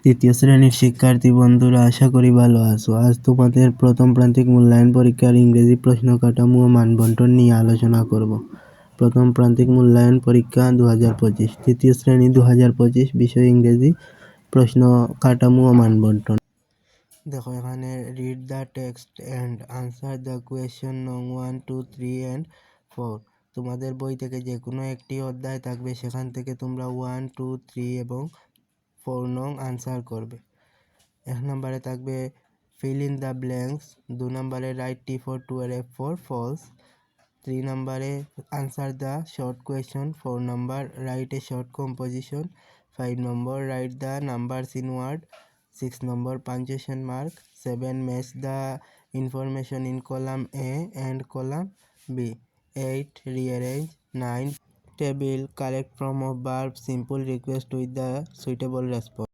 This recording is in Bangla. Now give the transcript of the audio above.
তৃতীয় শ্রেণীর শিক্ষার্থী বন্ধুরা, আশা করি ভালো আছো। আজ তোমাদের প্রথম প্রান্তিক মূল্যায়ন পরীক্ষার ইংরেজি প্রশ্ন কাঠামো ও মানবন্টন নিয়ে আলোচনা করব। প্রথম প্রান্তিক মূল্যায়ন পরীক্ষা 2025, তৃতীয় শ্রেণী 2025, বিষয় ইংরেজি, প্রশ্ন কাঠামো ও মানবন্টন। দেখো এখানে read the text and answer the question নং 1, 2, 3 অ্যান্ড 4। তোমাদের বই থেকে যে কোনো একটি অধ্যায় থাকবে, সেখান থেকে তোমরা 1, 2, 3 এবং 4 নং আনসার করবে। 1 নম্বরে থাকবে ফিল ইন দ্য ব্ল্যাঙ্কস, 2 নম্বরে রাইট টি ফর টু আর এফ ফর ফলস, 3 নম্বরে আনসার দ্য শর্ট কোয়েশ্চন, 4 নম্বর রাইট এ শর্ট কম্পোজিশন, 5 নম্বর write the numbers in word, 6 নম্বর punctuation mark, 7 match the information in column A and column B, 8 rearrange, 9 table, correct form of verb, simple request with the suitable response.